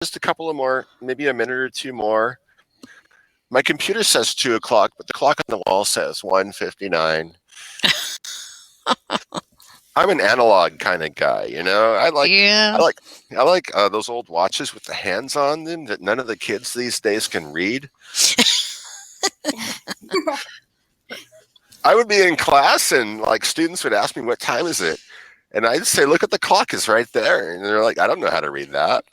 just a couple of more, maybe a minute or two more. My computer says 2:00, but the clock on the wall says 1:59. I'm an analog kind of guy, you know. Yeah. I like those old watches with the hands on them that none of the kids these days can read. I would be in class and like students would ask me what time is it, and I'd say, "Look at the clock; it's right there." And they're like, "I don't know how to read that."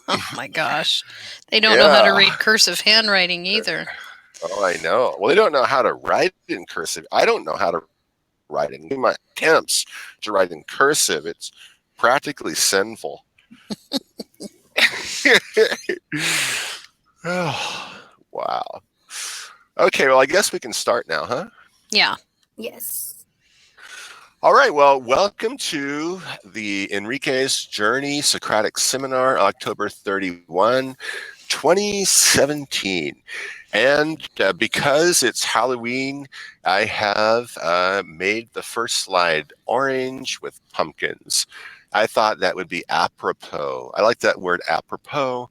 Oh my gosh. They don't know how to Yeah. read cursive handwriting either. Oh, I know. Well, they don't know how to write in cursive. I don't know how to write it. In my attempts to write in cursive, it's practically sinful. Oh, wow. Okay, well, I guess we can start now, huh? Yeah. Yes. All right, well, welcome to the Enrique's Journey Socratic Seminar, October 31, 2017. And because it's Halloween, I have made the first slide orange with pumpkins. I thought that would be apropos. I like that word apropos.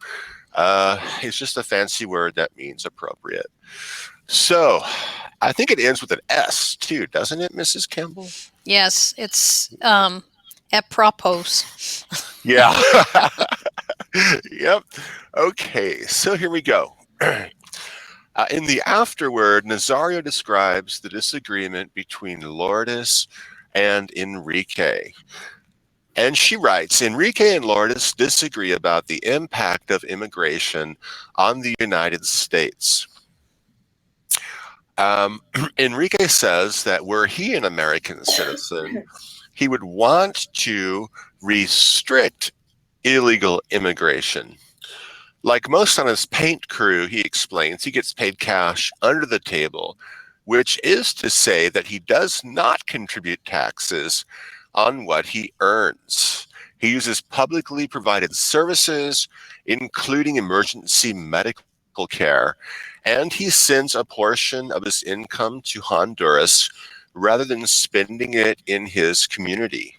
It's just a fancy word that means appropriate. So I think it ends with an S too, doesn't it, Mrs. Campbell? Yes, it's apropos. Yeah. Yep. Okay, so here we go. In the afterword, Nazario describes the disagreement between Lourdes and Enrique. And she writes, Enrique and Lourdes disagree about the impact of immigration on the United States. Enrique says that were he an American citizen, he would want to restrict illegal immigration. Like most on his paint crew, he explains, he gets paid cash under the table, which is to say that he does not contribute taxes on what he earns. He uses publicly provided services, including emergency medical care, and he sends a portion of his income to Honduras rather than spending it in his community.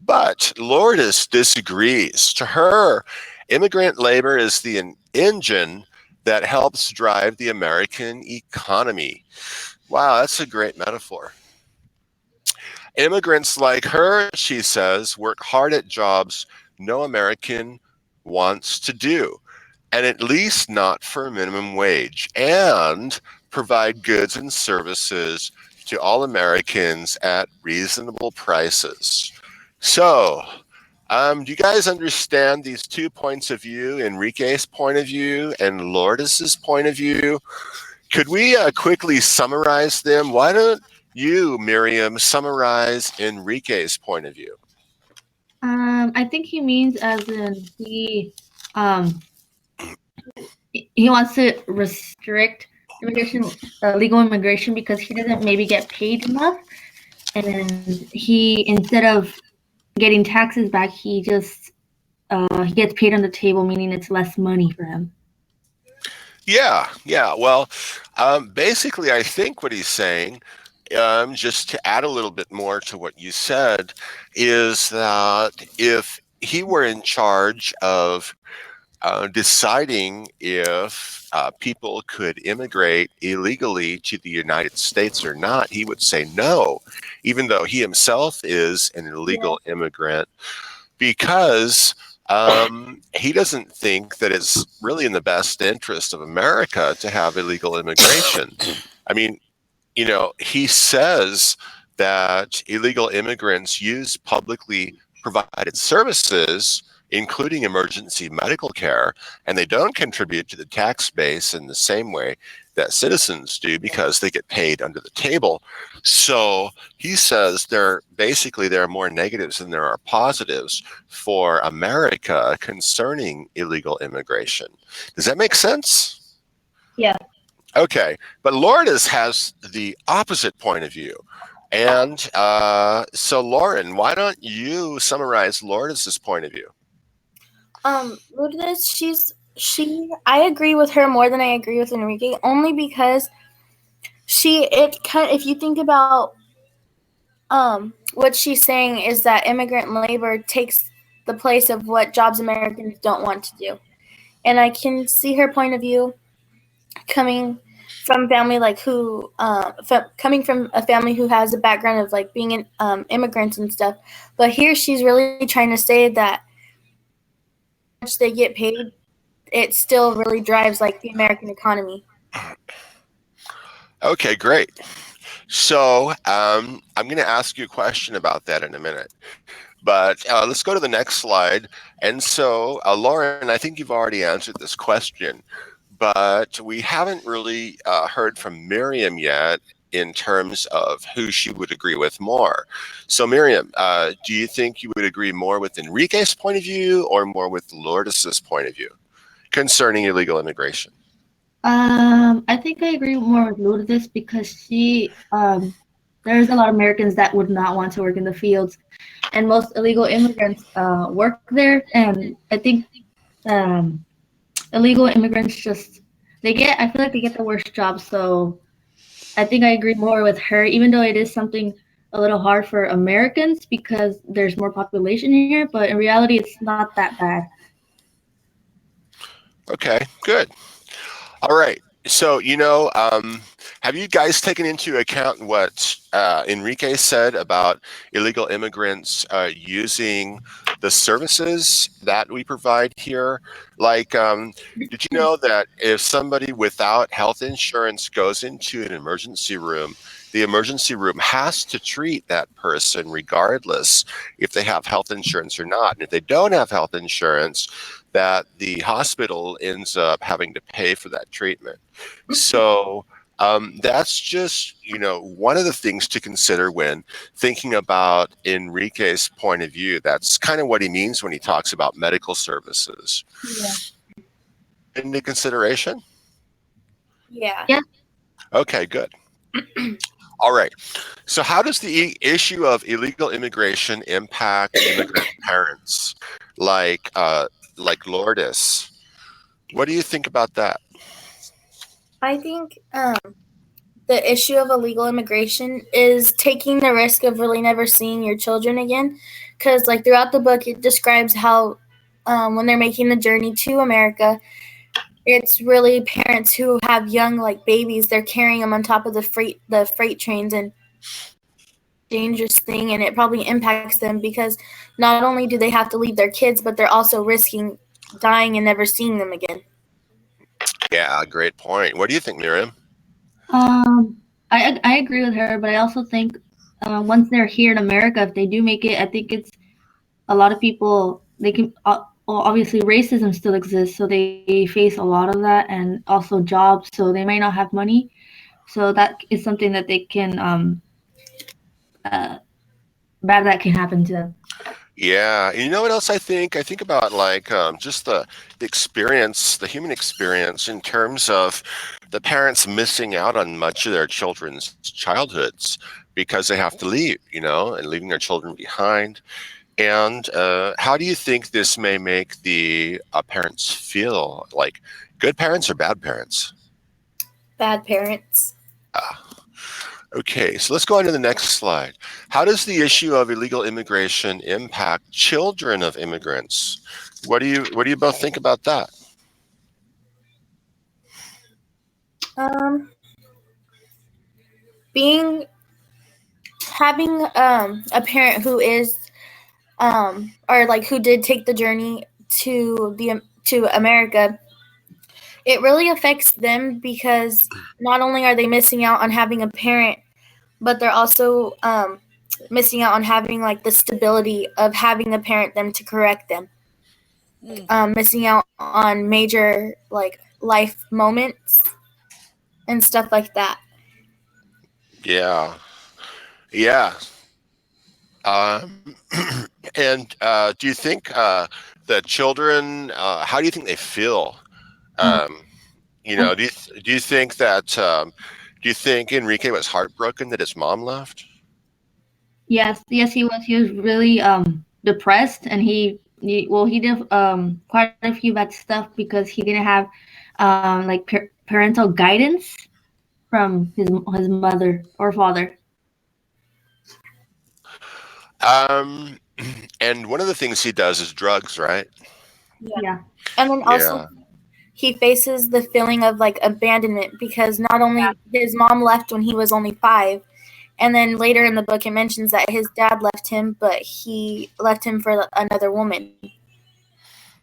But Lourdes disagrees. To her, immigrant labor is the engine that helps drive the American economy. Wow, that's a great metaphor. Immigrants like her, she says, work hard at jobs no American wants to do, and at least not for a minimum wage, and provide goods and services to all Americans at reasonable prices. So, do you guys understand these 2 points of view, Enrique's point of view and Lourdes's point of view? Could we quickly summarize them? Why don't you, Miriam, summarize Enrique's point of view? I think he means as in he wants to restrict immigration, legal immigration, because he doesn't maybe get paid enough, and he, instead of getting taxes back, he just he gets paid on the table, meaning it's less money for him. Yeah. Well, basically, I think what he's saying, just to add a little bit more to what you said, is that if he were in charge of deciding if people could immigrate illegally to the United States or not, he would say no, even though he himself is an illegal immigrant, because he doesn't think that it's really in the best interest of America to have illegal immigration. I mean, you know, he says that illegal immigrants use publicly provided services, including emergency medical care, and they don't contribute to the tax base in the same way that citizens do because they get paid under the table. So he says there are more negatives than there are positives for America concerning illegal immigration. Does that make sense? Yeah. Okay, but Lourdes has the opposite point of view. And so Lauren, why don't you summarize Lourdes' point of view? Lourdes, I agree with her more than I agree with Enrique, only because if you think about what she's saying is that immigrant labor takes the place of what jobs Americans don't want to do. And I can see her point of view coming from family coming from a family who has a background of like being immigrants and stuff. But here she's really trying to say that much they get paid, it still really drives like the American economy. Okay, great. So I'm going to ask you a question about that in a minute. But let's go to the next slide. And so, Lauren, I think you've already answered this question, but we haven't really heard from Miriam yet in terms of who she would agree with more. So, Miriam, do you think you would agree more with Enrique's point of view or more with Lourdes's point of view concerning illegal immigration? I think I agree more with Lourdes because there's a lot of Americans that would not want to work in the fields, and most illegal immigrants work there. And I think illegal immigrants I feel like they get the worst jobs. So I think I agree more with her, even though it is something a little hard for Americans because there's more population here. But in reality, it's not that bad. Okay, good. All right. So, have you guys taken into account what Enrique said about illegal immigrants using the services that we provide here? Like, did you know that if somebody without health insurance goes into an emergency room, the emergency room has to treat that person regardless if they have health insurance or not. And if they don't have health insurance, that the hospital ends up having to pay for that treatment. So that's just, one of the things to consider when thinking about Enrique's point of view. That's kind of what he means when he talks about medical services. Yeah. Into consideration? Yeah. Yeah. Okay, good. All right. So how does the issue of illegal immigration impact immigrant parents like Lourdes? What do you think about that? I think the issue of illegal immigration is taking the risk of really never seeing your children again. Because, like, throughout the book, it describes how when they're making the journey to America, it's really parents who have young, like, babies. They're carrying them on top of the freight trains, and dangerous thing, and it probably impacts them because not only do they have to leave their kids, but they're also risking dying and never seeing them again. Yeah, great point. What do you think, Miriam? I agree with her, but I also think once they're here in America, if they do make it, I think it's a lot of people. They can obviously racism still exists, so they face a lot of that, and also jobs, so they might not have money. So that is something that they can bad that can happen to them. Yeah, and you know what else I think? I think about like just the experience, the human experience in terms of the parents missing out on much of their children's childhoods because they have to leave, and leaving their children behind. And how do you think this may make the parents feel? Like good parents or bad parents? Bad parents. Okay, so let's go on to the next slide. How does the issue of illegal immigration impact children of immigrants? What do you both think about that? Having a parent who is or like who did take the journey to America, it really affects them because not only are they missing out on having a parent, but they're also missing out on having like the stability of having a parent them to correct them. Missing out on major like life moments and stuff like that. Yeah. And do you think the children? How do you think they feel? Do you think that? Do you think Enrique was heartbroken that his mom left? Yes, he was. He was really depressed, and he did quite a few bad stuff because he didn't have like parental guidance from his mother or father. And one of the things he does is drugs, right? Yeah. And then also Yeah. he faces the feeling of like abandonment because not only his mom left when he was only 5, and then later in the book it mentions that his dad left him, but he left him for another woman.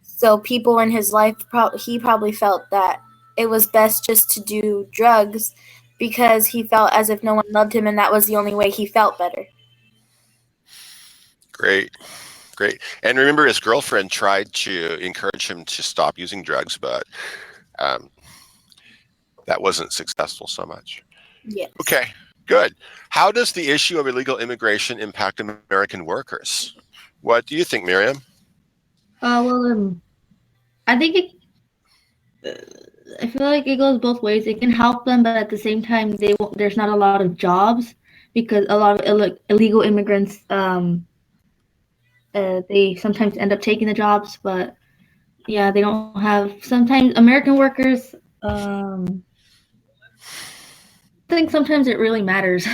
So people in his life, he probably felt that it was best just to do drugs because he felt as if no one loved him, and that was the only way he felt better. Great. Great. And remember, his girlfriend tried to encourage him to stop using drugs, but um, that wasn't successful so much. Yes. Okay, good. How does the issue of illegal immigration impact American workers? What do you think, Miriam? I think I feel like it goes both ways. It can help them, but at the same time, there's not a lot of jobs because a lot of illegal immigrants, they sometimes end up taking the jobs, but yeah, they don't have. Sometimes American workers, I think sometimes it really matters,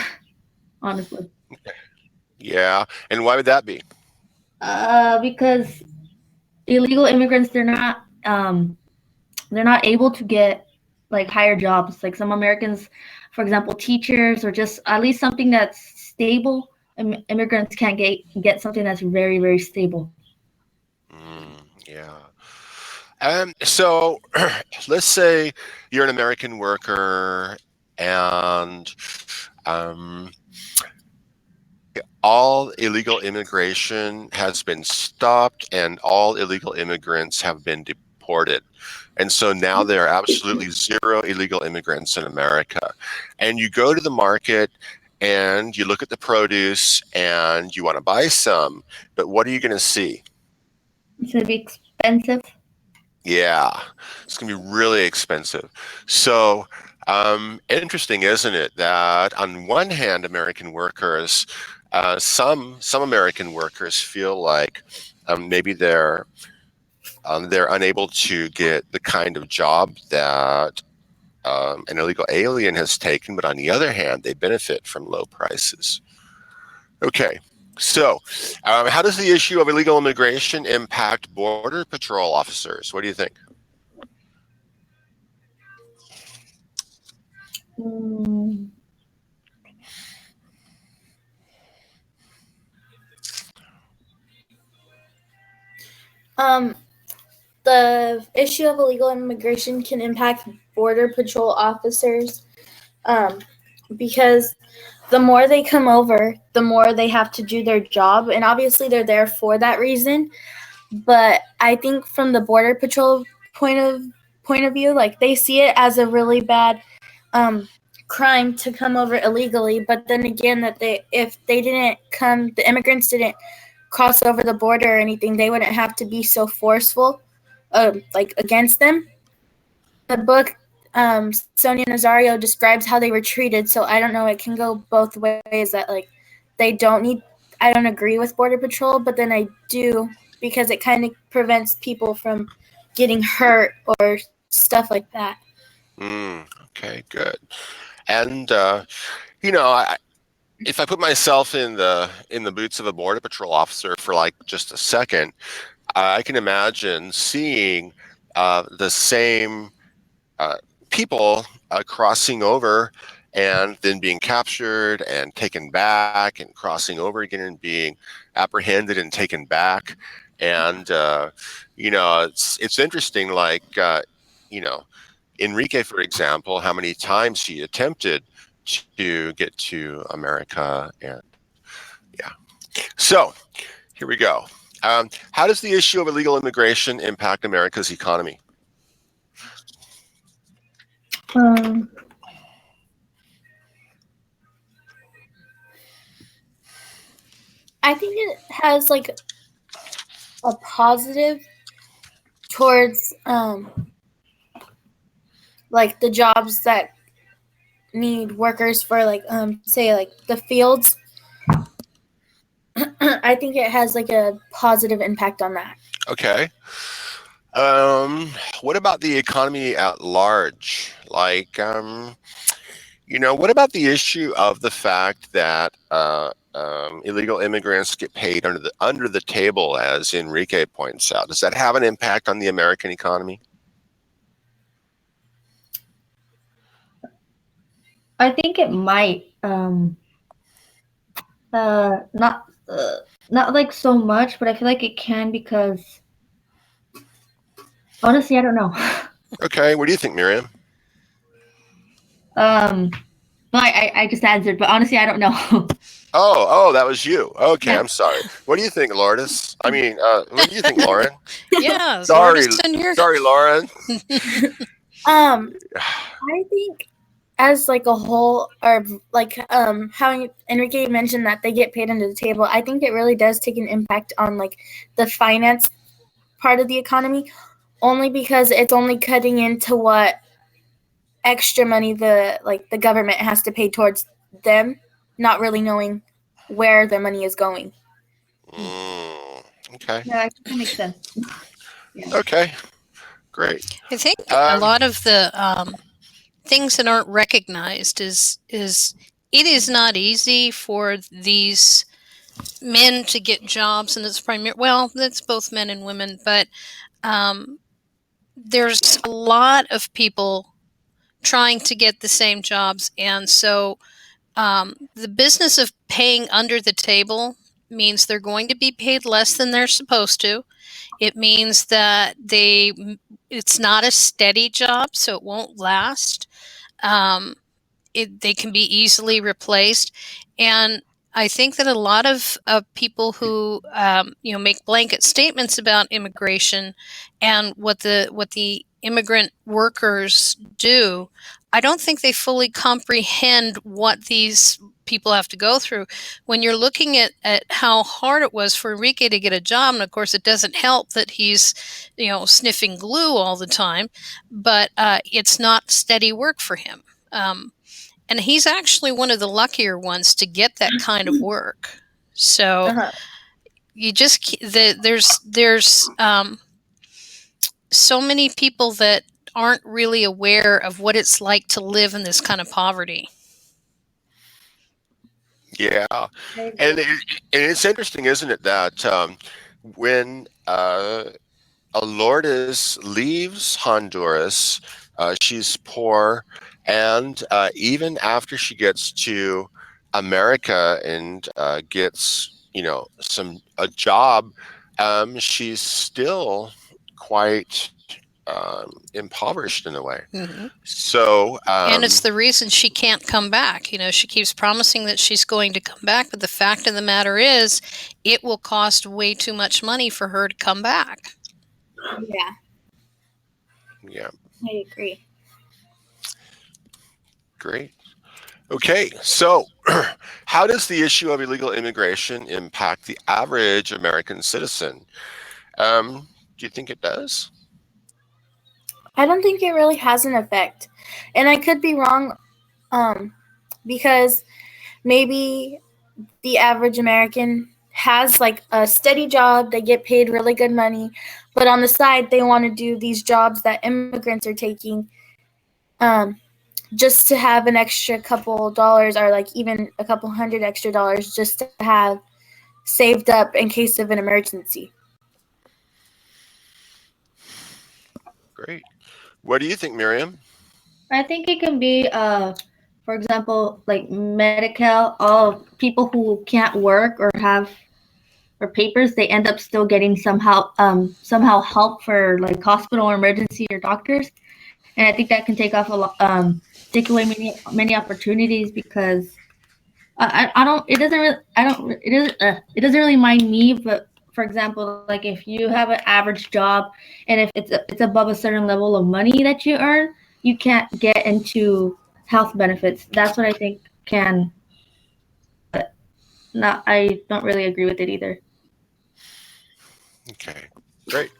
honestly. Yeah, and why would that be? Because illegal immigrants, they're not able to get like higher jobs. Like some Americans, for example, teachers or just at least something that's stable. Immigrants can't get something that's very, very stable. Yeah. So let's say you're an American worker and um, all illegal immigration has been stopped and all illegal immigrants have been deported. And so now there are absolutely zero illegal immigrants in America. And you go to the market and you look at the produce and you want to buy some, but what are you going to see? It's gonna be expensive. Yeah, it's going to be really expensive. So interesting, isn't it, that on one hand, American workers, some American workers feel like maybe they're unable to get the kind of job that an illegal alien has taken, but on the other hand, they benefit from low prices. Okay, so how does the issue of illegal immigration impact Border Patrol officers? What do you think? Mm, The issue of illegal immigration can impact border patrol officers because the more they come over, the more they have to do their job, and obviously they're there for that reason. But I think from the border patrol point of view, like they see it as a really bad crime to come over illegally. But then again, that if they didn't come, the immigrants didn't cross over the border or anything, they wouldn't have to be so forceful, like against them. The book, Sonia Nazario describes how they were treated. So I don't know. It can go both ways. That like they don't need. I don't agree with border patrol, but then I do because it kind of prevents people from getting hurt or stuff like that. Okay, good. And if I put myself in the boots of a border patrol officer for like just a second, I can imagine seeing the same people crossing over and then being captured and taken back and crossing over again and being apprehended and taken back. And it's interesting, like Enrique, for example, how many times he attempted to get to America. And yeah, so here we go. How does the issue of illegal immigration impact America's economy? I think it has like a positive towards like the jobs that need workers for like say like the fields. I think it has like a positive impact on that. Okay. What about the economy at large? Like, what about the issue of the fact that illegal immigrants get paid under the table, as Enrique points out. Does that have an impact on the American economy? I think it might. Not not like so much, but I feel like it can because honestly, I don't know. Okay, what do you think, Miriam? No, I just answered, but honestly, I don't know. Oh, that was you. Okay, Yeah. I'm sorry. What do you think, Lourdes? I mean, what do you think, Lauren? Yeah, is Sorry, Lourdes in here? sorry, Lauren. I think as like a whole, or like how Enrique mentioned that they get paid under the table, I think it really does take an impact on like the finance part of the economy, only because it's only cutting into what extra money the government has to pay towards them, not really knowing where the money is going. Okay. Yeah, I think that makes sense. Yeah. Okay. Great. I think a lot of the things that aren't recognized is it is not easy for these men to get jobs, and it's that's both men and women, but there's a lot of people trying to get the same jobs, and so the business of paying under the table means they're going to be paid less than they're supposed to. It means that it's not a steady job, so it won't last. They can be easily replaced, and I think that a lot of people who make blanket statements about immigration and what the immigrant workers do, I don't think they fully comprehend what these people have to go through. When you're looking at how hard it was for Enrique to get a job, and of course it doesn't help that he's sniffing glue all the time, but it's not steady work for him. And he's actually one of the luckier ones to get that kind of work. So you just there's so many people that aren't really aware of what it's like to live in this kind of poverty. Yeah, and it's interesting, isn't it, that when Lourdes leaves Honduras, she's poor, and even after she gets to America and gets a job, she's still quite impoverished in a way. Mm-hmm. So and it's the reason she can't come back. She keeps promising that she's going to come back, but the fact of the matter is it will cost way too much money for her to come back. Yeah, I agree. great. Okay, so how does the issue of illegal immigration impact the average American citizen? Do you think it does? I don't think it really has an effect, and I could be wrong, because maybe the average American has like a steady job, they get paid really good money, but on the side they want to do these jobs that immigrants are taking, just to have an extra couple dollars, or like even a couple $100 extra just to have saved up in case of an emergency. Great. What do you think, Miriam? I think it can be, for example, like Medi-Cal. All people who can't work or have or papers, they end up still getting somehow help for like hospital or emergency or doctors, and I think that can take away many opportunities because it doesn't really mind me, but for example, like if you have an average job and if it's above a certain level of money that you earn, you can't get into health benefits. That's what I think can. But I don't really agree with it either. Okay, great.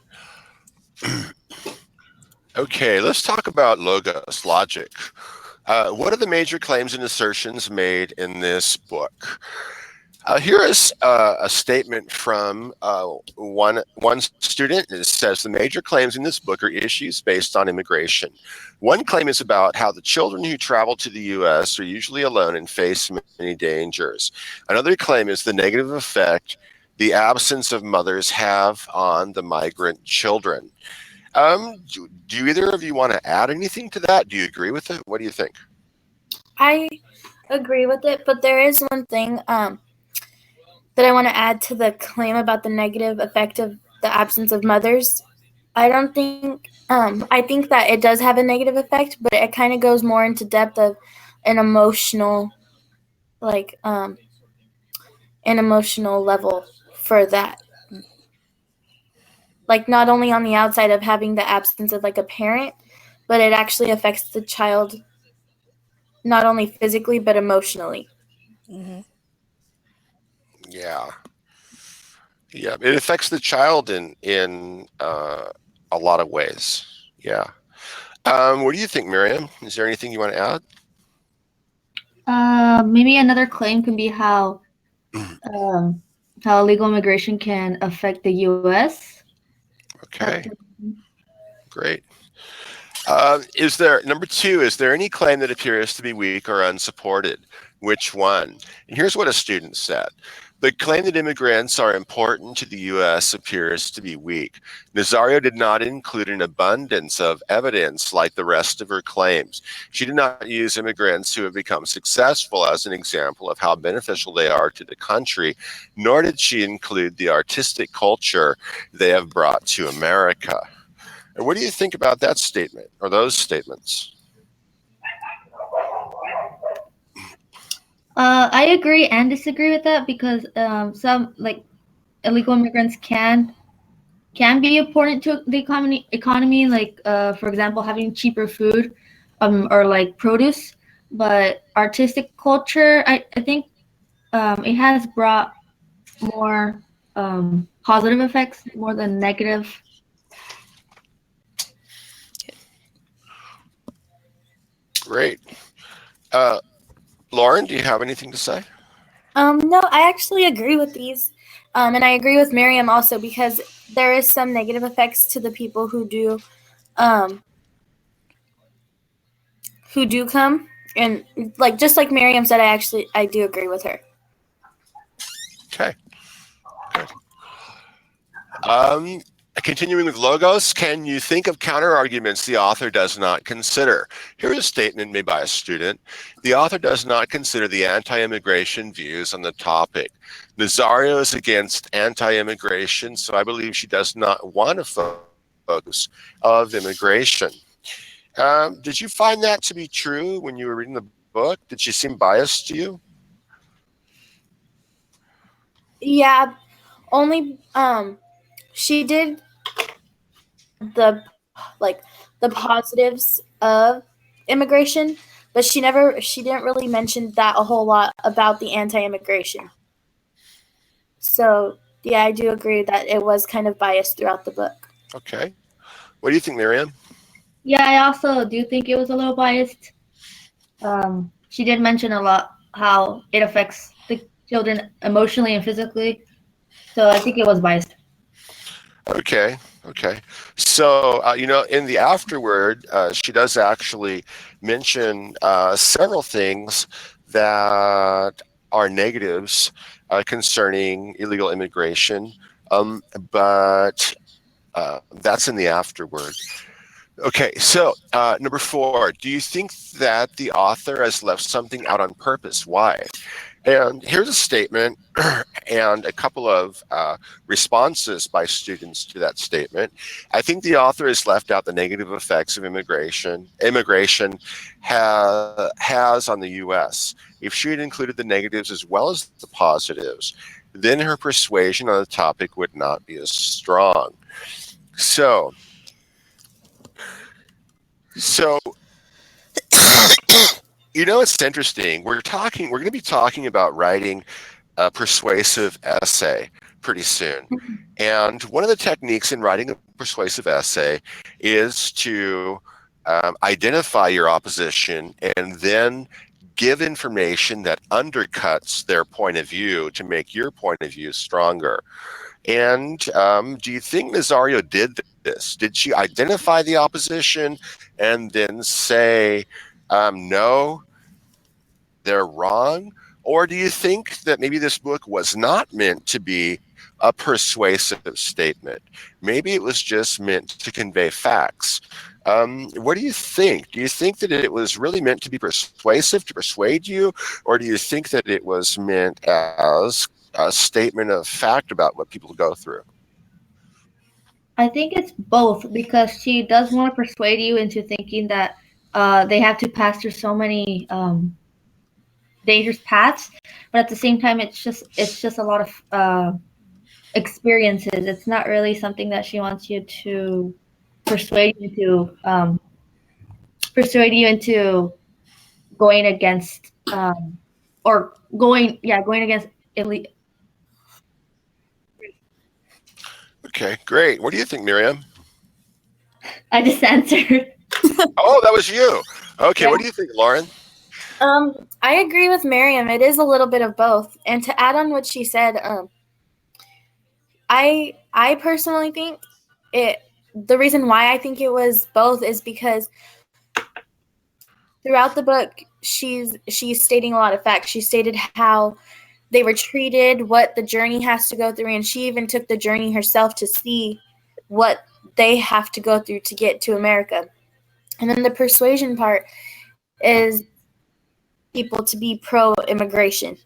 Okay, let's talk about logos, logic. What are the major claims and assertions made in this book? Here is a statement from one student. It says the major claims in this book are issues based on immigration. One claim is about how the children who travel to the U.S. are usually alone and face many dangers. Another claim is the negative effect the absence of mothers have on the migrant children. Do either of you want to add anything to that? Do you agree with it? What do you think? I agree with it, but there is one thing that I want to add to the claim about the negative effect of the absence of mothers. I don't think I think that it does have a negative effect, but it kind of goes more into depth of an emotional, like an emotional level for that. Like not only on the outside of having the absence of like a parent, but it actually affects the child not only physically but emotionally. Mm-hmm. Yeah. Yeah, it affects the child in a lot of ways. Yeah. What do you think, Miriam? Is there anything you want to add? Maybe another claim can be um, how illegal immigration can affect the U.S. Okay, great. Is there number two? Is there any claim that appears to be weak or unsupported? Which one? And here's what a student said. The claim that immigrants are important to the U.S. appears to be weak. Nazario did not include an abundance of evidence like the rest of her claims. She did not use immigrants who have become successful as an example of how beneficial they are to the country, nor did she include the artistic culture they have brought to America. And what do you think about that statement or those statements? I agree and disagree with that because some like illegal immigrants can be important to the economy like for example having cheaper food or like produce, but artistic culture I think it has brought more positive effects more than negative. Great. Lauren, do you have anything to say? No, I actually agree with these. And I agree with Miriam also because there is some negative effects to the people who do come. And like just like Miriam said, I do agree with her. Okay, good. Continuing with logos, can you think of counter arguments the author does not consider? Here's a statement made by a student. The author does not consider the anti-immigration views on the topic. Nazario is against anti-immigration, so I believe she does not want to focus of immigration. Did you find that to be true when you were reading the book? Did she seem biased to you? Yeah, only she did the like the positives of immigration, but she didn't really mention that a whole lot about the anti-immigration. So yeah, I do agree that it was kind of biased throughout the book. Okay. What do you think, Miriam? Yeah, I also do think it was a little biased. She did mention a lot how it affects the children emotionally and physically, so I think it was biased. Okay. Okay. So, in the afterword, she does actually mention several things that are negatives concerning illegal immigration, but that's in the afterword. Okay, so number four, do you think that the author has left something out on purpose? Why? And here's a statement and a couple of responses by students to that statement. I think the author has left out the negative effects of immigration has on the U.S. If she had included the negatives as well as the positives, then her persuasion on the topic would not be as strong. So it's interesting. We're going to be talking about writing a persuasive essay pretty soon. And one of the techniques in writing a persuasive essay is to identify your opposition and then give information that undercuts their point of view to make your point of view stronger. And do you think Nazario did this? Did she identify the opposition and then say, no, they're wrong? Or do you think that maybe this book was not meant to be a persuasive statement? Maybe it was just meant to convey facts. What do you think? Do you think that it was really meant to be persuasive, to persuade you? Or do you think that it was meant as a statement of fact about what people go through? I think it's both, because she does want to persuade you into thinking that they have to pass through so many dangerous paths, but at the same time, it's just a lot of experiences. It's not really something that she wants you to persuade you into going against going against elite. Okay, great. What do you think, Miriam? I just answered. Oh, that was you. Okay, Yeah. What do you think, Lauren? I agree with Miriam. It is a little bit of both. And to add on what she said, I personally think the reason why I think it was both is because throughout the book she's stating a lot of facts. She stated how they were treated, what the journey has to go through, and she even took the journey herself to see what they have to go through to get to America. And then the persuasion part is people to be pro-immigration.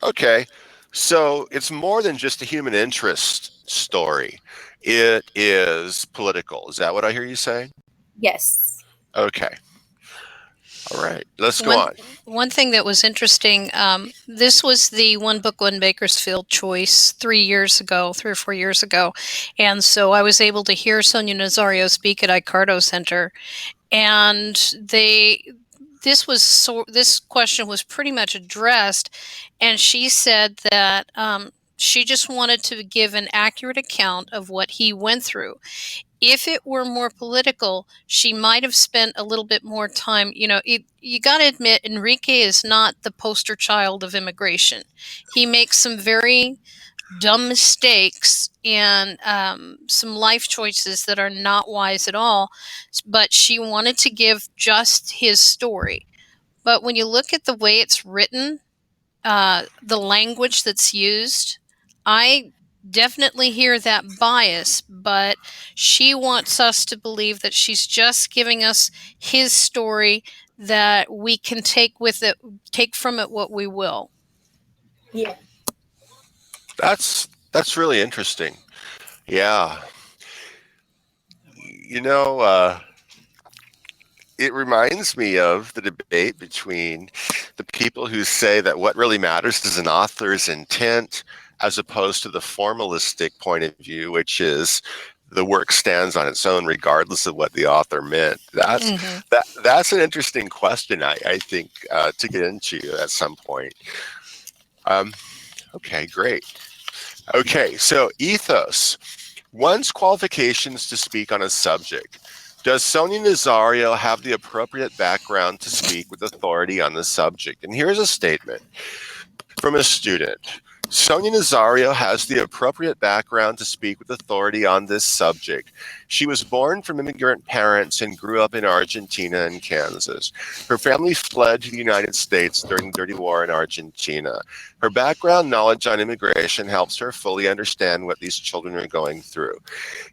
Okay, so it's more than just a human interest story. It is political. Is that what I hear you saying? Yes. Okay. All right, let's go on. One thing that was interesting, this was the One Book, One Bakersfield choice 3 or 4 years ago. And so I was able to hear Sonia Nazario speak at Icardo Center. And this question was pretty much addressed. And she said that she just wanted to give an accurate account of what he went through. If it were more political, she might have spent a little bit more time. You got to admit, Enrique is not the poster child of immigration. He makes some very dumb mistakes and some life choices that are not wise at all. But she wanted to give just his story. But when you look at the way it's written, the language that's used, I definitely hear that bias, but she wants us to believe that she's just giving us his story, that we can take from it what we will. Yeah. That's really interesting. Yeah. It reminds me of the debate between the people who say that what really matters is an author's intent, as opposed to the formalistic point of view, which is the work stands on its own regardless of what the author meant. That's an interesting question, I think, to get into at some point. Okay, great. Okay, so ethos. One's qualifications to speak on a subject. Does Sonia Nazario have the appropriate background to speak with authority on the subject? And here's a statement from a student. Sonia Nazario has the appropriate background to speak with authority on this subject. She was born from immigrant parents and grew up in Argentina and Kansas. Her family fled to the United States during the Dirty War in Argentina. Her background knowledge on immigration helps her fully understand what these children are going through.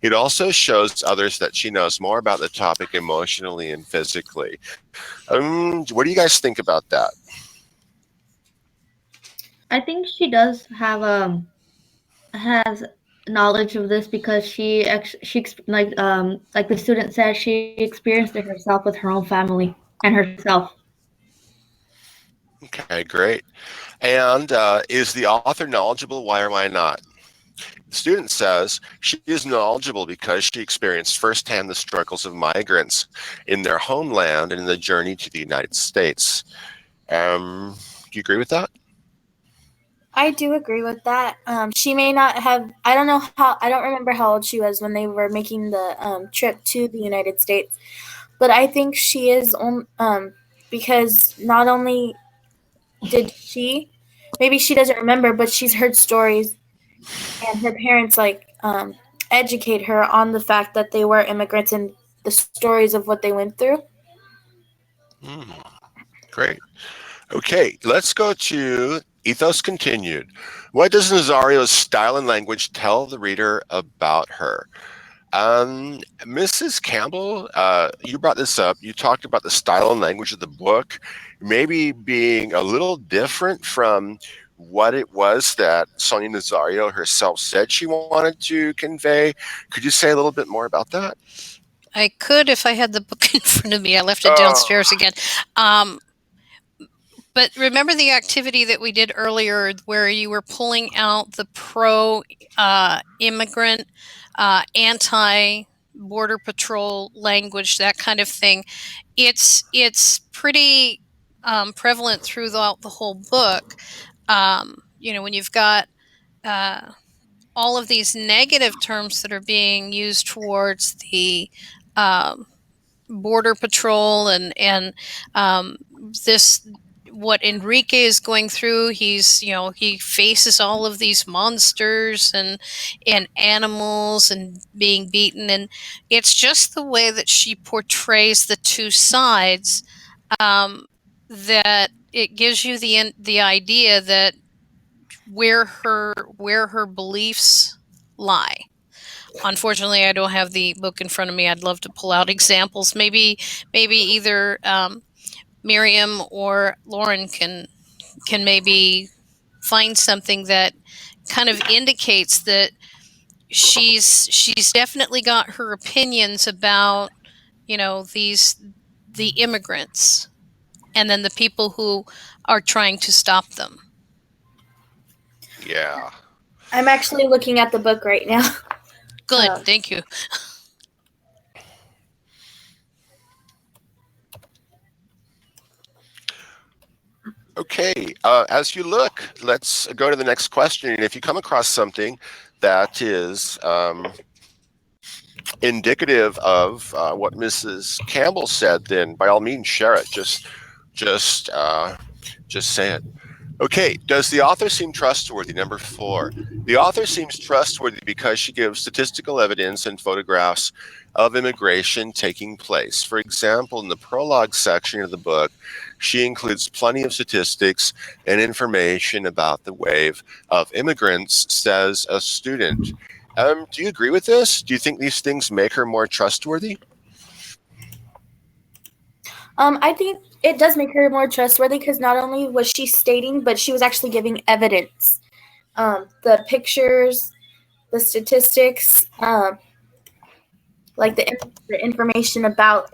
It also shows others that she knows more about the topic emotionally and physically. What do you guys think about that? I think she does have has knowledge of this, because she like the student said, she experienced it herself with her own family and herself. Okay, great. And is the author knowledgeable? Why or why not? The student says she is knowledgeable because she experienced firsthand the struggles of migrants in their homeland and in the journey to the United States. Do you agree with that? I do agree with that. She may not have. I don't remember how old she was when they were making the trip to the United States, but I think she is because not only did maybe she doesn't remember, but she's heard stories, and her parents educate her on the fact that they were immigrants and the stories of what they went through. Great. Okay, let's go to Ethos Continued. What does Nazario's style and language tell the reader about her? Mrs. Campbell, you brought this up. You talked about the style and language of the book maybe being a little different from what it was that Sonia Nazario herself said she wanted to convey. Could you say a little bit more about that? I could if I had the book in front of me. I left it downstairs again. But remember the activity that we did earlier where you were pulling out the pro-immigrant, anti-border patrol language, that kind of thing. It's pretty prevalent throughout the whole book. When you've got all of these negative terms that are being used towards the border patrol and this what Enrique is going through. He faces all of these monsters and animals and being beaten, and it's just the way that she portrays the two sides that it gives you the idea that where her beliefs lie. Unfortunately, I don't have the book in front of me. I'd love to pull out examples. Maybe either Miriam or Lauren can maybe find something that kind of indicates that she's definitely got her opinions about the immigrants and then the people who are trying to stop them. Yeah. I'm actually looking at the book right now. Good, thank you. Okay, as you look, let's go to the next question. And if you come across something that is indicative of what Mrs. Campbell said, then by all means share it. Just say it. Okay, does the author seem trustworthy? Number 4. The author seems trustworthy because she gives statistical evidence and photographs of immigration taking place. For example, in the prologue section of the book, she includes plenty of statistics and information about the wave of immigrants, says a student. Do you agree with this? Do you think these things make her more trustworthy? I think it does make her more trustworthy because not only was she stating, but she was actually giving evidence. The pictures, the statistics, like the information about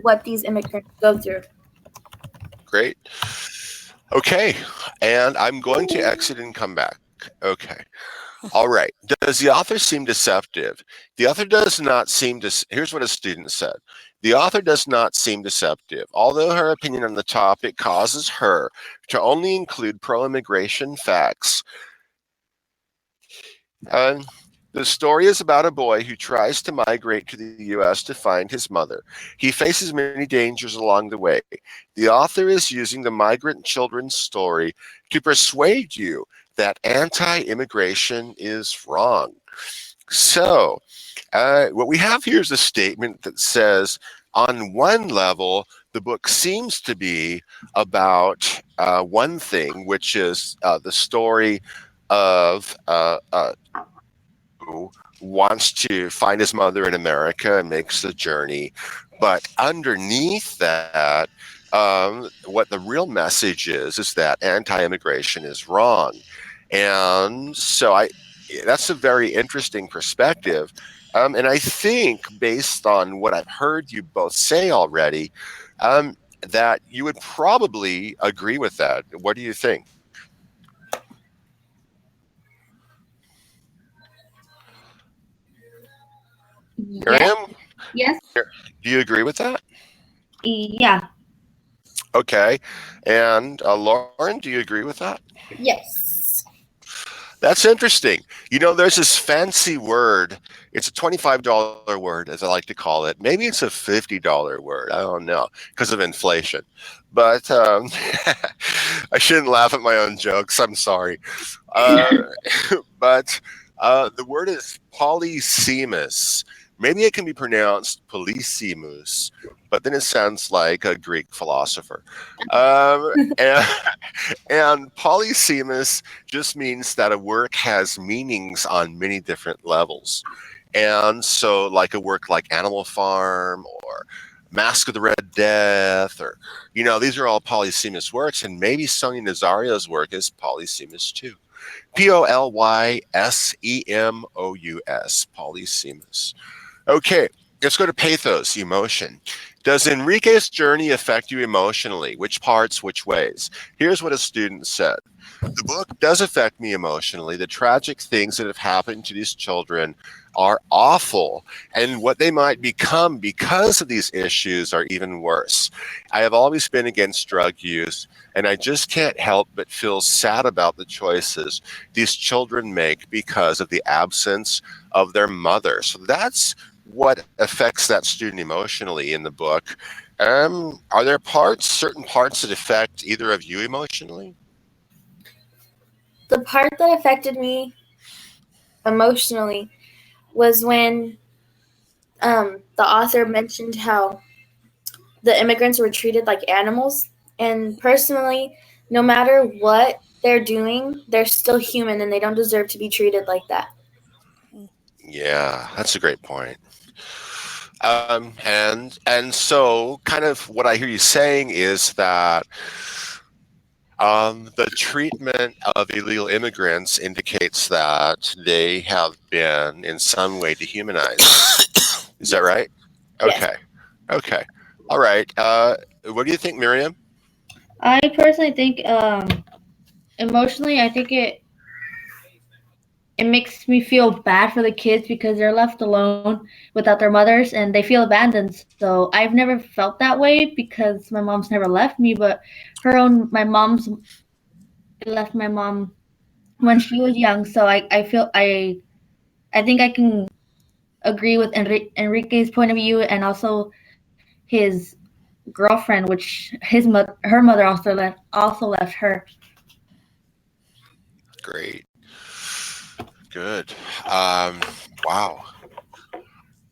what these immigrants go through. Great. Okay, and I'm going to exit and come back. Okay. All right. Does the author seem deceptive? The author does not seem to. Here's what a student said. The author does not seem deceptive, although her opinion on the topic causes her to only include pro-immigration facts. The story is about a boy who tries to migrate to the U.S. to find his mother. He faces many dangers along the way. The author is using the migrant children's story to persuade you that anti-immigration is wrong. So, what we have here is a statement that says, on one level, the book seems to be about one thing, which is the story of who wants to find his mother in America and makes the journey. But underneath that, what the real message is that anti-immigration is wrong. And so that's a very interesting perspective. And I think based on what I've heard you both say already, that you would probably agree with that. What do you think? Miriam, Yes. do you agree with that? Yeah. Okay. And Lauren, do you agree with that? Yes. That's interesting. There's this fancy word. It's a $25 word, as I like to call it. Maybe it's a $50 word. I don't know because of inflation. But I shouldn't laugh at my own jokes. I'm sorry. Uh, but the word is Polyphemus. Maybe it can be pronounced Polyphemus, but then it sounds like a Greek philosopher. And, and Polyphemus just means that a work has meanings on many different levels. And so, like a work like Animal Farm or Mask of the Red Death, or, these are all Polyphemus works. And maybe Sonia Nazario's work is Polyphemus too. Polysemous, Polyphemus. Okay, let's go to pathos, emotion. Does Enrique's journey affect you emotionally? Which parts, which ways? Here's what a student said. The book does affect me emotionally. The tragic things that have happened to these children are awful, and what they might become because of these issues are even worse. I have always been against drug use, and I just can't help but feel sad about the choices these children make because of the absence of their mother. So that's what affects that student emotionally in the book. Are there certain parts that affect either of you emotionally? The part that affected me emotionally was when the author mentioned how the immigrants were treated like animals. And personally, no matter what they're doing, they're still human and they don't deserve to be treated like that. Yeah, that's a great point. And so kind of what I hear you saying is that the treatment of illegal immigrants indicates that they have been in some way dehumanized. Is that right? Yes. Okay. Okay. All right. What do you think, Miriam? I personally think emotionally, I think it makes me feel bad for the kids because they're left alone without their mothers and they feel abandoned. So I've never felt that way because my mom's never left me, but my mom's left my mom when she was young. So I think I can agree with Enrique's point of view and also his girlfriend, which her mother also left her. Great. Good. Wow.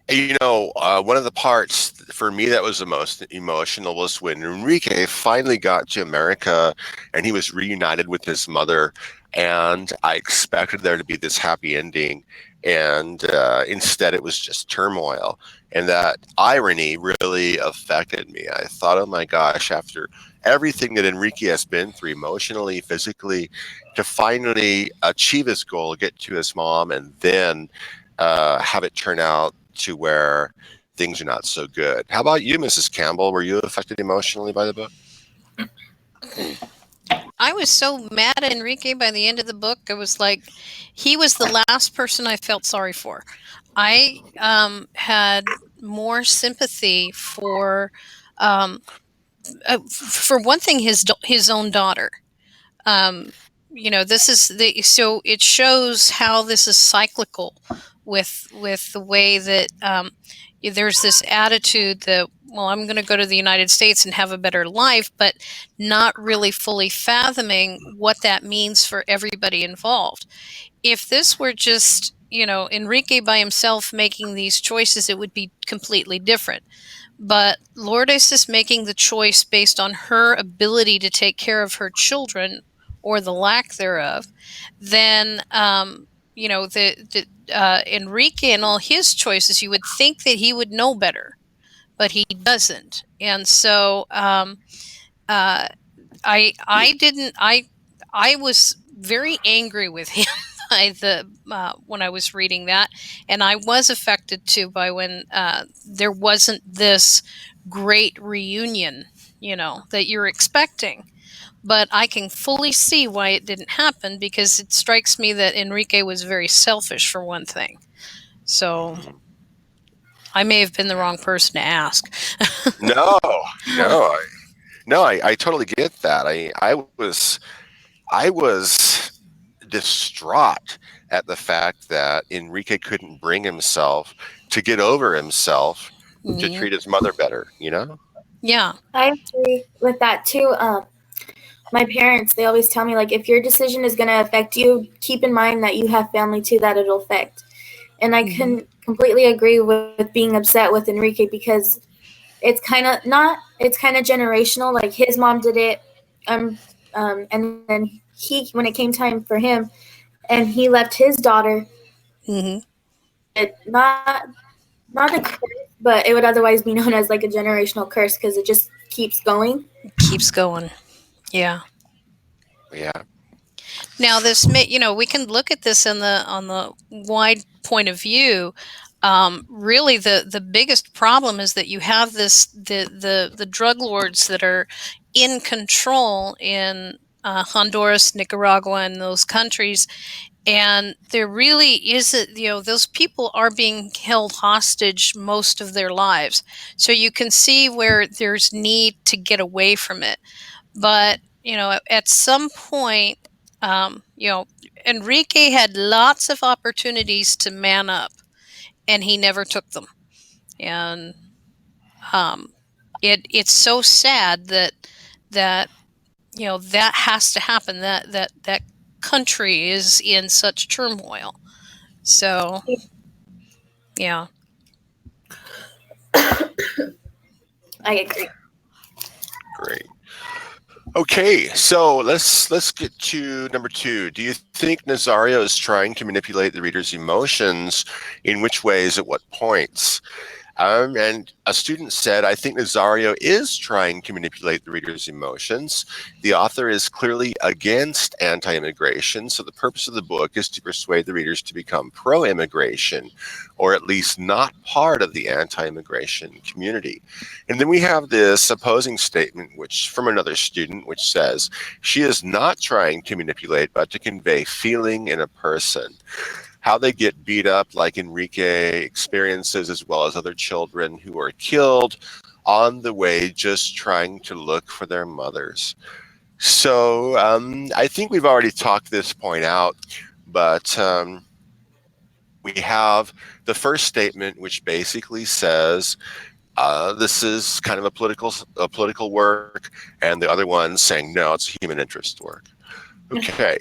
One of the parts for me that was the most emotional was when Enrique finally got to America and he was reunited with his mother. And I expected there to be this happy ending. And instead, it was just turmoil. And that irony really affected me. I thought, oh my gosh, after everything that Enrique has been through emotionally, physically, to finally achieve his goal, get to his mom, and then have it turn out to where things are not so good. How about you, Mrs. Campbell? Were you affected emotionally by the book? I was so mad at Enrique by the end of the book. It was like he was the last person I felt sorry for. I had more sympathy for one thing, his own daughter. This is so it shows how this is cyclical with the way that there's this attitude that, well, I'm going to go to the United States and have a better life, but not really fully fathoming what that means for everybody involved. If this were just, Enrique by himself making these choices, it would be completely different. But Lourdes is making the choice based on her ability to take care of her children or the lack thereof. Then, Enrique and all his choices, you would think that he would know better, but he doesn't. And so, I didn't. I was very angry with him when I was reading that, and I was affected too by when there wasn't this great reunion, that you're expecting. But I can fully see why it didn't happen because it strikes me that Enrique was very selfish for one thing. So I may have been the wrong person to ask. No, no, no. I totally get that. I was distraught at the fact that Enrique couldn't bring himself to get over himself to treat his mother better, you know? Yeah. I agree with that too. My parents, they always tell me, like, if your decision is going to affect you, keep in mind that you have family too that it'll affect. And I can completely agree with being upset with Enrique, because it's kind of not, it's kind of generational. Like, his mom did it, and then when it came time for him, and he left his daughter, it not a curse, but it would otherwise be known as like a generational curse, because it just keeps going. Keeps going. Yeah. Yeah. Now, this may, we can look at this on the wide point of view. Really, the biggest problem is that you have the drug lords that are in control in Honduras, Nicaragua, and those countries, and there really isn't. Those people are being held hostage most of their lives. So you can see where there's need to get away from it. But at some point, Enrique had lots of opportunities to man up, and he never took them. And it's so sad that that has to happen. That country is in such turmoil. So, yeah. I agree. Great. Okay, so let's get to number 2. Do you think Nazario is trying to manipulate the reader's emotions? In which ways, at what points? And a student said, I think Nazario is trying to manipulate the reader's emotions. The author is clearly against anti-immigration, so the purpose of the book is to persuade the readers to become pro-immigration, or at least not part of the anti-immigration community. And then we have this opposing statement from another student, which says, she is not trying to manipulate, but to convey feeling in a person. How they get beat up, like Enrique experiences, as well as other children who are killed on the way just trying to look for their mothers. So I think we've already talked this point out, but we have the first statement, which basically says this is kind of a political work, and the other one saying, no, it's a human interest work. Okay.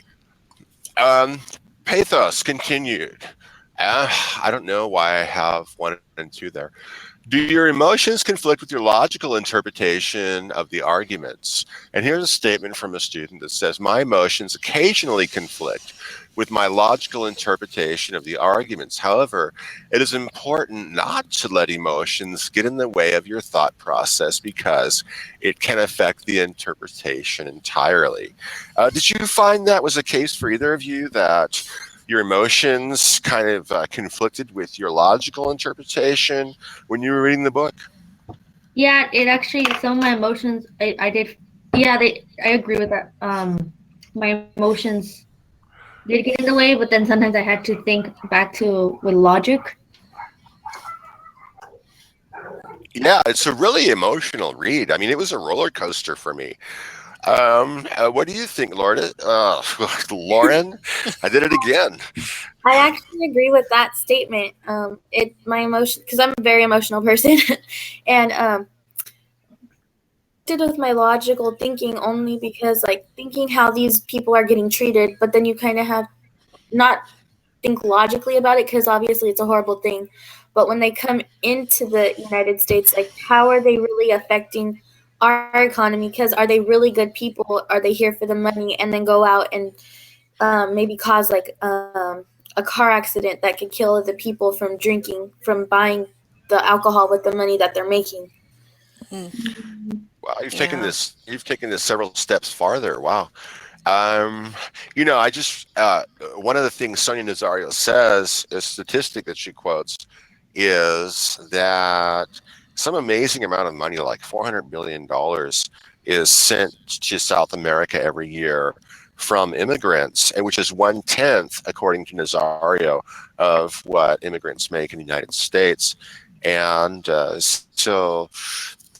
Ethos Continued. I don't know why I have 1 and 2 there. Do your emotions conflict with your logical interpretation of the arguments? And here's a statement from a student that says, my emotions occasionally conflict with my logical interpretation of the arguments. However, it is important not to let emotions get in the way of your thought process, because it can affect the interpretation entirely. Did you find that was the case for either of you, that your emotions kind of conflicted with your logical interpretation when you were reading the book? Yeah, it actually, some of my emotions, I did, yeah, I agree with that. My emotions did get in the way, but then sometimes I had to think back to with logic. Yeah, it's a really emotional read. I mean, it was a roller coaster for me. What do you think, Lauren? Lauren, I did it again. I actually agree with that statement. My emotion, because I'm a very emotional person, and did with my logical thinking, only because, like, thinking how these people are getting treated, but then you kind of have not think logically about it, because obviously it's a horrible thing. But when they come into the United States, like, how are they really affecting our economy? Because are they really good people? Are they here for the money and then go out and maybe cause like a car accident that could kill the people from drinking, from buying the alcohol with the money that they're making? Wow, you've taken this several steps farther. Wow. I just one of the things Sonia Nazario says, a statistic that she quotes, is that some amazing amount of money, like $400 billion, is sent to South America every year from immigrants, and which is 1/10, according to Nazario, of what immigrants make in the United States. And so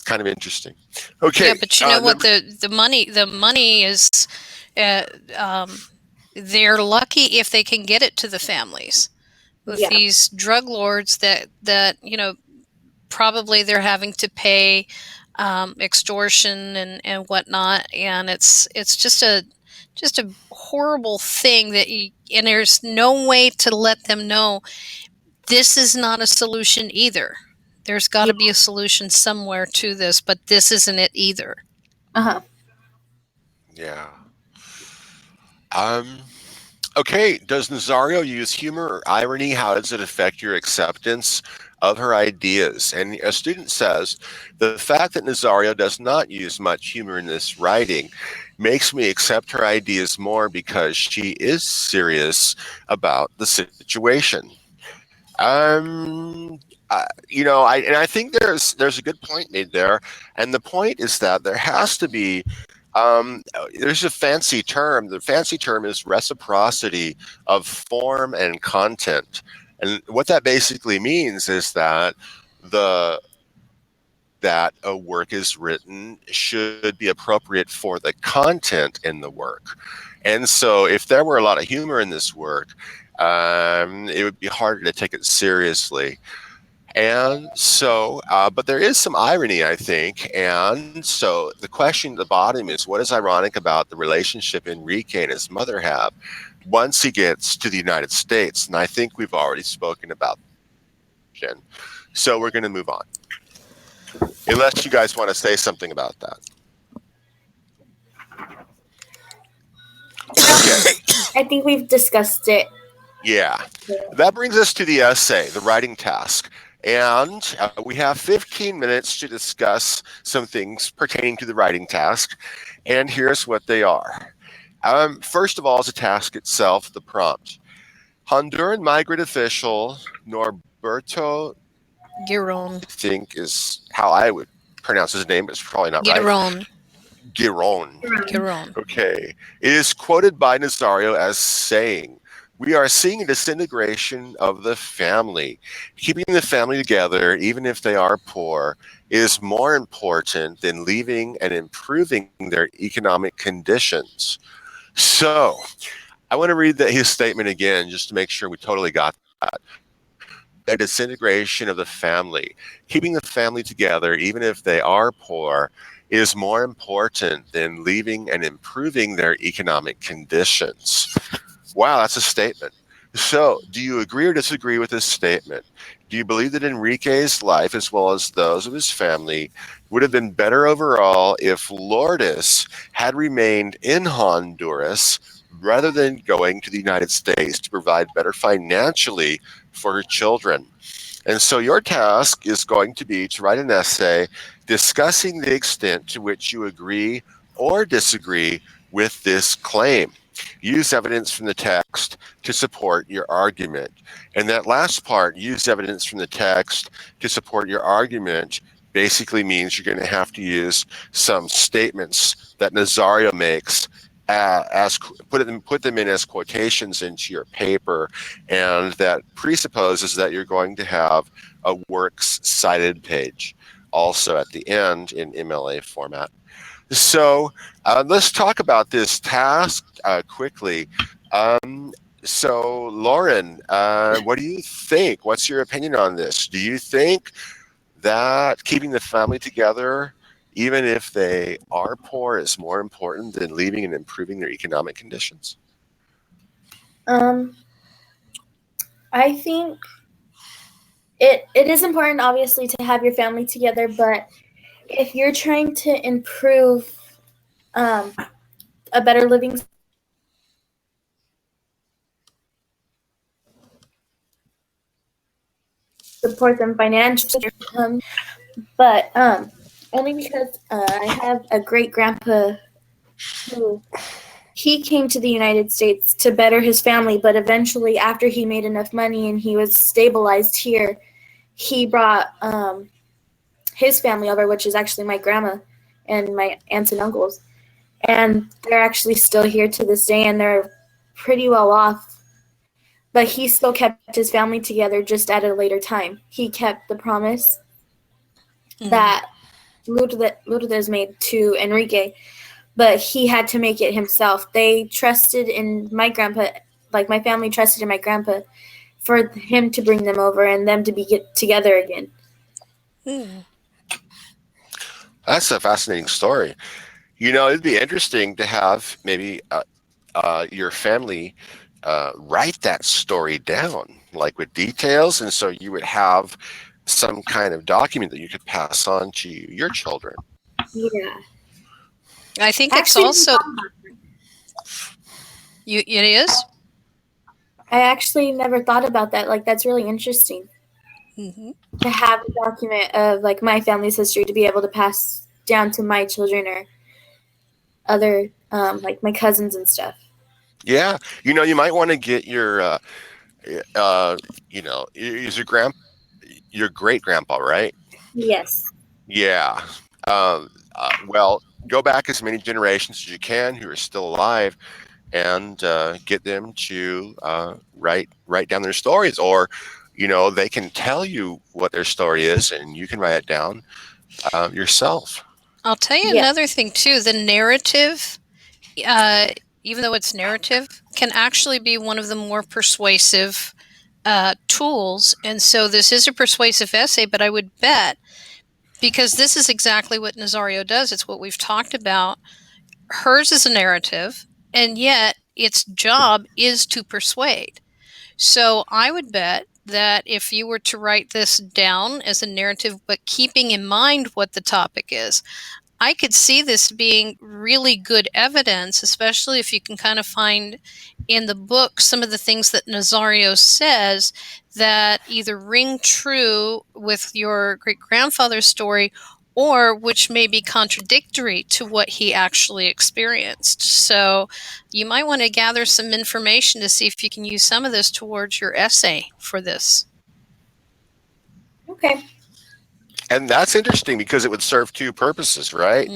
kind of interesting. Okay. Yeah, but what, the money is they're lucky if they can get it to the families. With these drug lords that probably they're having to pay extortion and whatnot, and it's just a horrible thing and there's no way to let them know this is not a solution either. There's got to be a solution somewhere to this, but this isn't it either. Yeah. Okay, does Nazario use humor or irony? How does it affect your acceptance of her ideas? And a student says, the fact that Nazario does not use much humor in this writing makes me accept her ideas more because she is serious about the situation. I think there's a good point made there, and the point is that there has to be there's a fancy term. The fancy term is reciprocity of form and content. And what that basically means is that a work is written should be appropriate for the content in the work. And so if there were a lot of humor in this work, it would be harder to take it seriously. And so, but there is some irony, I think. And so the question at the bottom is, what is ironic about the relationship Enrique and his mother have once he gets to the United States? And I think we've already spoken about that. So we're going to move on. Unless you guys want to say something about that. I think we've discussed it. Yeah. That brings us to the essay, the writing task. And we have 15 minutes to discuss some things pertaining to the writing task. And here's what they are. First of all, is the task itself, the prompt. Honduran migrant official Norberto Giron. I think is how I would pronounce his name, but it's probably not right. Giron. Okay. It is quoted by Nazario as saying, "We are seeing a disintegration of the family. Keeping the family together, even if they are poor, is more important than leaving and improving their economic conditions." So I want to read his statement again just to make sure we totally got that. A disintegration of the family. Keeping the family together, even if they are poor, is more important than leaving and improving their economic conditions. Wow, that's a statement. So, do you agree or disagree with this statement? Do you believe that Enrique's life, as well as those of his family, would have been better overall if Lourdes had remained in Honduras rather than going to the United States to provide better financially for her children? And so your task is going to be to write an essay discussing the extent to which you agree or disagree with this claim. Use evidence from the text to support your argument. And that last part, use evidence from the text to support your argument, basically means you're going to have to use some statements that Nazario makes put them in as quotations into your paper, and that presupposes that you're going to have a works cited page also at the end in MLA format. So let's talk about this task quickly. So Lauren, what do you think? What's your opinion on this? Do you think that keeping the family together, even if they are poor, is more important than leaving and improving their economic conditions? I think it is important, obviously, to have your family together, but if you're trying to improve a better living, support them financially, but only because I have a great grandpa who he came to the United States to better his family, but eventually after he made enough money and he was stabilized here, he brought his family over, which is actually my grandma and my aunts and uncles. And they're actually still here to this day, and they're pretty well off. But he still kept his family together, just at a later time. He kept the promise that Lourdes made to Enrique. but he had to make it himself. They trusted in my grandpa, like my family trusted in my grandpa for him to bring them over and them to get together again. That's a fascinating story. It'd be interesting to have maybe your family write that story down, like with details, and so you would have some kind of document that you could pass on to your children. Yeah. I think it's Actually, also it is. I actually never thought about that. Like, that's really interesting to have a document of like my family's history to be able to pass down to my children or other like my cousins and stuff. Yeah, you might want to get your is your great grandpa, right? Yes. Yeah. Well, go back as many generations as you can who are still alive, and get them to write down their stories, or they can tell you what their story is, and you can write it down yourself. I'll tell you another thing too. The narrative, even though it's narrative, can actually be one of the more persuasive tools. And so this is a persuasive essay, but I would bet, because this is exactly what Nazario does, it's what we've talked about. Hers is a narrative, and yet its job is to persuade. So I would bet that if you were to write this down as a narrative, but keeping in mind what the topic is, I could see this being really good evidence, especially if you can kind of find in the book some of the things that Nazario says that either ring true with your great-grandfather's story or which may be contradictory to what he actually experienced. So you might want to gather some information to see if you can use some of this towards your essay for this. Okay. And that's interesting because it would serve two purposes, right?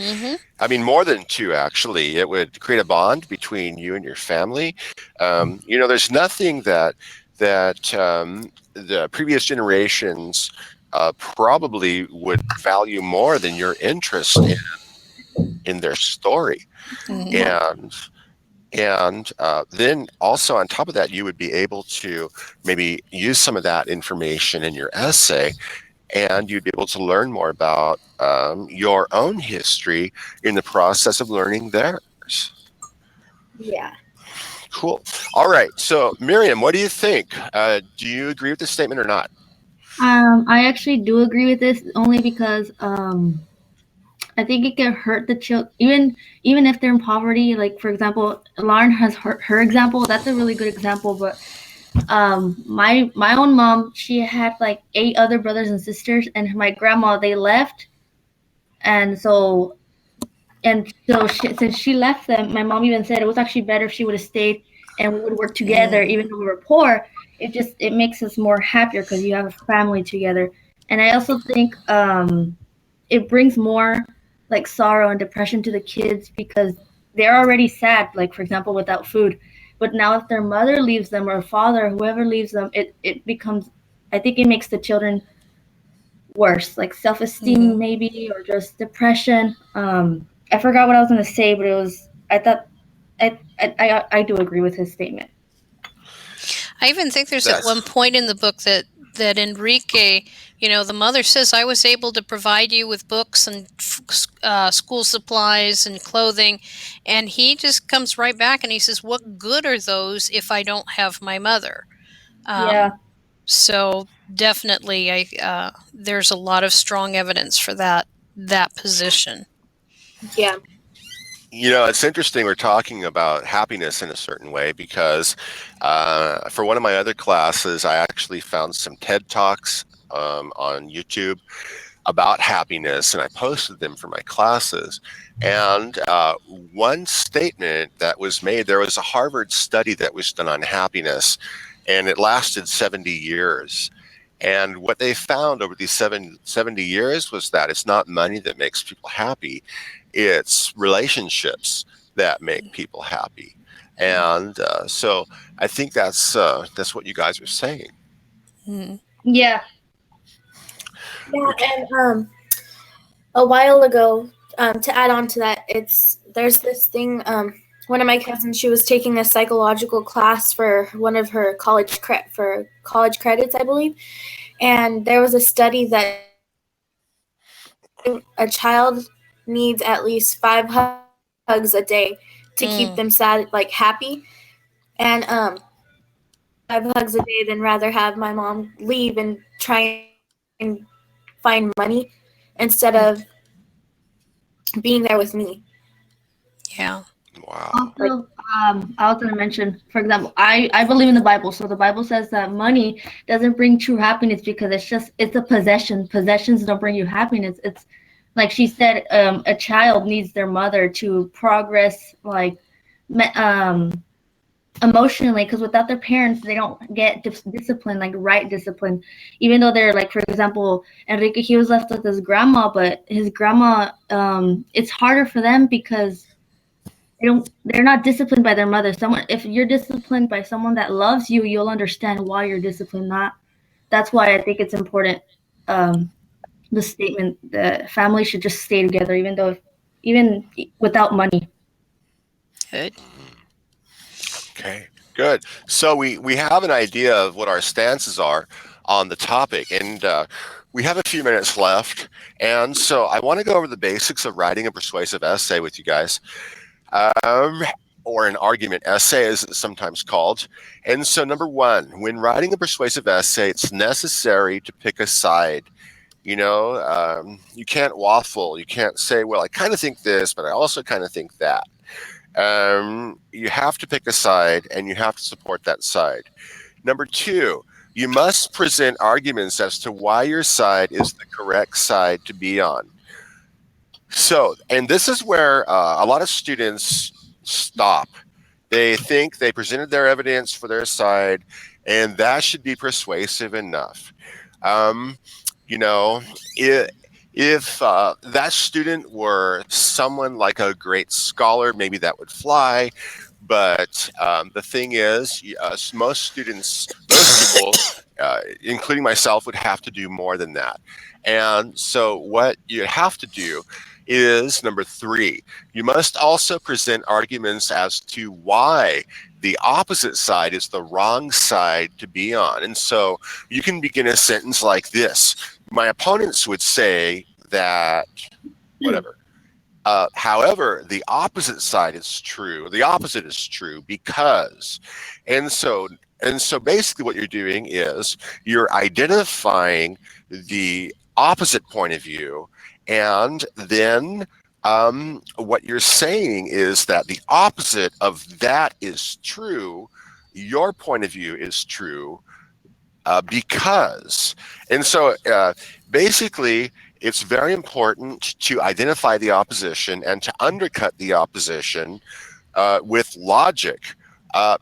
I mean, more than two, actually. It would create a bond between you and your family. There's nothing that the previous generations probably would value more than your interest in their story. And then also on top of that, you would be able to maybe use some of that information in your essay, and you'd be able to learn more about your own history in the process of learning theirs. Yeah. Cool. All right. So, Miriam, what do you think? Do you agree with this statement or not? I actually do agree with this only because I think it can hurt the child, even if they're in poverty. Like for example, Lauren has her example. That's a really good example. But my own mom, she had like 8 other brothers and sisters, and my grandma, they left, and so since she left them, my mom even said it was actually better if she would have stayed and we would work together, even though we were poor. It makes us more happier because you have a family together. And I also think it brings more like sorrow and depression to the kids because they're already sad, like for example without food, but now if their mother leaves them or father, whoever leaves them, it becomes, I think it makes the children worse, like self-esteem maybe, or just depression. I forgot what I was going to say, but I do agree with his statement. I even think there's at one point in the book that Enrique, the mother says, I was able to provide you with books and school supplies and clothing. And he just comes right back and he says, what good are those if I don't have my mother? Yeah. So definitely, there's a lot of strong evidence for that position. Yeah. It's interesting we're talking about happiness in a certain way because for one of my other classes, I actually found some TED Talks on YouTube about happiness, and I posted them for my classes. And one statement that was made, there was a Harvard study that was done on happiness, and it lasted 70 years. And what they found over these 70 years was that it's not money that makes people happy. It's relationships that make people happy. And so I think that's what you guys are saying. Yeah. Yeah, and a while ago, to add on to that, there's this thing. One of my cousins, she was taking a psychological class for one of her college credits, I believe, and there was a study that a child needs at least 5 hugs a day to keep them sad, like happy, and 5 hugs a day than rather have my mom leave and try and find money instead of being there with me. Yeah. Wow. Also, I was going to mention, for example, I believe in the Bible. So the Bible says that money doesn't bring true happiness because it's a possession. Possessions don't bring you happiness. It's like she said, a child needs their mother to progress, like, emotionally, because without their parents, they don't get discipline, like right discipline. Even though they're like, for example, Enrique, he was left with his grandma, but his grandma, it's harder for them because they're not disciplined by their mother. If you're disciplined by someone that loves you, you'll understand why you're disciplined. That's why I think it's important. The statement that family should just stay together, even without money. Good. Okay, good. So we have an idea of what our stances are on the topic, and we have a few minutes left. And so I want to go over the basics of writing a persuasive essay with you guys. Or an argument essay, as it's sometimes called. And so, number one, when writing a persuasive essay, it's necessary to pick a side. You can't waffle. You can't say, well, I kind of think this, but I also kind of think that. You have to pick a side, and you have to support that side. Number two, you must present arguments as to why your side is the correct side to be on. So, and this is where a lot of students stop. They think they presented their evidence for their side, and that should be persuasive enough. If that student were someone like a great scholar, maybe that would fly. But the thing is, most people, including myself, would have to do more than that. And so what you have to do is, number three, you must also present arguments as to why the opposite side is the wrong side to be on. And so you can begin a sentence like this. My opponents would say that, whatever. However, the opposite side is true. The opposite is true because, and so basically what you're doing is you're identifying the opposite point of view, and then what you're saying is that the opposite of that is true. Your point of view is true because. And so basically, it's very important to identify the opposition and to undercut the opposition with logic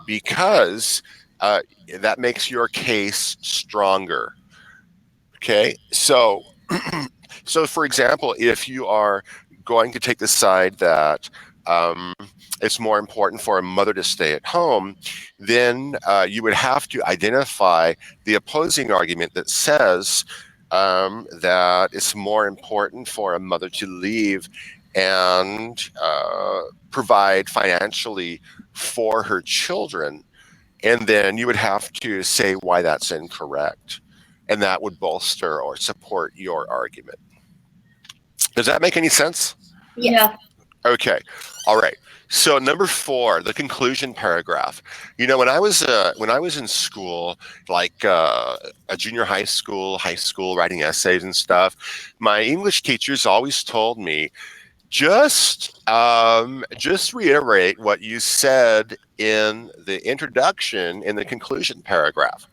because that makes your case stronger. Okay, so for example, if you are going to take the side that it's more important for a mother to stay at home, then you would have to identify the opposing argument that says that it's more important for a mother to leave and provide financially for her children. And then you would have to say why that's incorrect. And that would bolster or support your argument. Does that make any sense? Yeah. Okay. All right. So number 4, the conclusion paragraph. When I was in school, like a junior high school, writing essays and stuff, my English teachers always told me, just reiterate what you said in the introduction in the conclusion paragraph.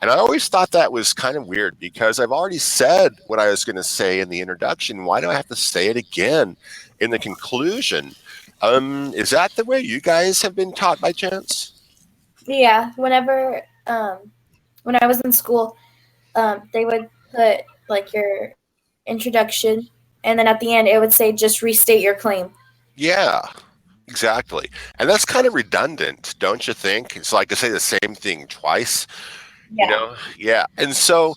And I always thought that was kind of weird because I've already said what I was going to say in the introduction. Why do I have to say it again in the conclusion? Is that the way you guys have been taught by chance? Yeah, whenever when I was in school, they would put like your introduction, and then at the end it would say just restate your claim. Yeah, exactly. And that's kind of redundant, don't you think? It's like to say the same thing twice. Yeah. And so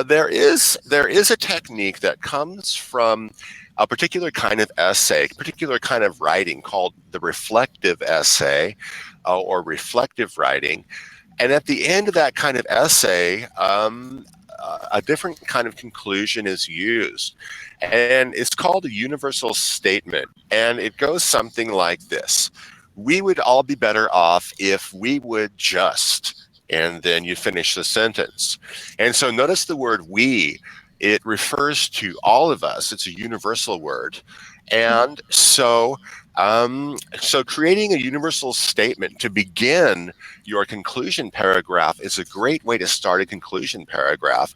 there is a technique that comes from a particular kind of essay, a particular kind of writing called the reflective essay or reflective writing. And at the end of that kind of essay, a different kind of conclusion is used. And it's called a universal statement. And it goes something like this: we would all be better off if we would just, and then you finish the sentence. And so notice the word we, it refers to all of us. It's a universal word. And so creating a universal statement to begin your conclusion paragraph is a great way to start a conclusion paragraph.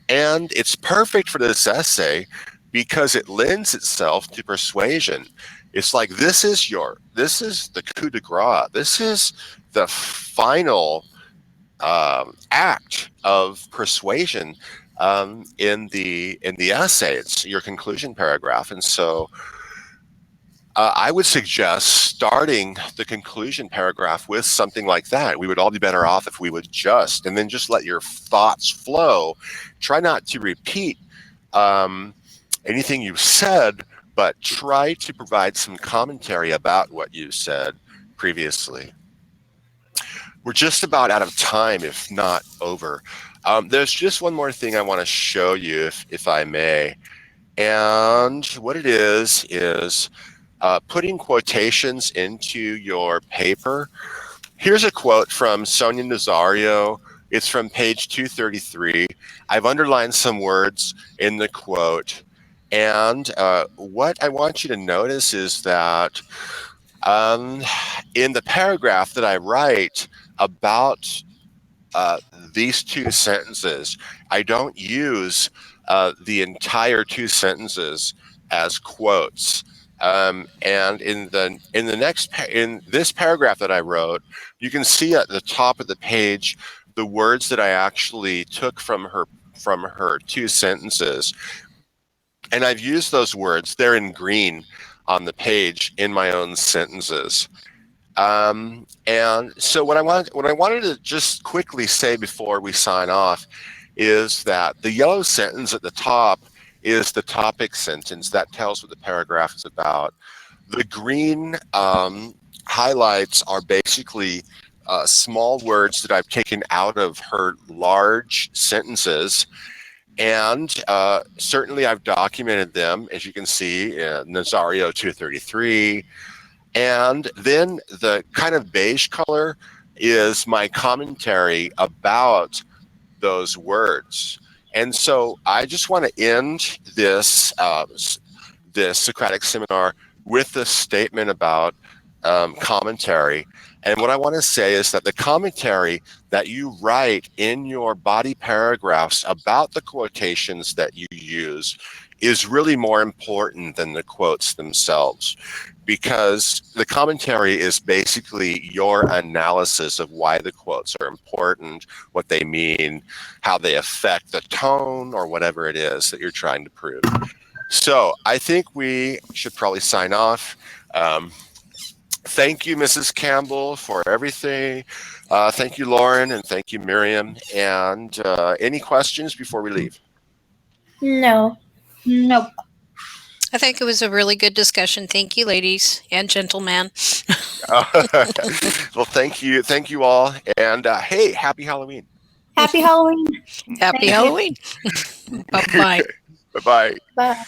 And it's perfect for this essay because it lends itself to persuasion. It's like, this is the coup de grace. This is the final act of persuasion in the essay. It's your conclusion paragraph. And so I would suggest starting the conclusion paragraph with something like that. We would all be better off if we would just, and then just let your thoughts flow. Try not to repeat anything you said, but try to provide some commentary about what you said previously. We're just about out of time, if not over. There's just one more thing I want to show you, if I may. And what it is putting quotations into your paper. Here's a quote from Sonia Nazario. It's from page 233. I've underlined some words in the quote. And what I want you to notice is that in the paragraph that I write about these two sentences, I don't use the entire two sentences as quotes. And in this paragraph that I wrote, you can see at the top of the page the words that I actually took from her two sentences. And I've used those words. They're in green on the page in my own sentences. And so what I wanted to just quickly say before we sign off is that the yellow sentence at the top is the topic sentence that tells what the paragraph is about. The green highlights are basically small words that I've taken out of her large sentences. And certainly I've documented them, as you can see, in Nazario 233. And then the kind of beige color is my commentary about those words. And so I just want to end this Socratic seminar with a statement about commentary. And what I want to say is that the commentary that you write in your body paragraphs about the quotations that you use is really more important than the quotes themselves, because the commentary is basically your analysis of why the quotes are important, what they mean, how they affect the tone, or whatever it is that you're trying to prove. So I think we should probably sign off. Thank you, Mrs. Campbell, for everything. Thank you, Lauren, and thank you, Miriam. And any questions before we leave? No. Nope. I think it was a really good discussion. Thank you, ladies and gentlemen. Well, thank you all, and hey, happy Halloween! Happy Halloween. Happy Halloween. Bye-bye. Bye-bye. Bye.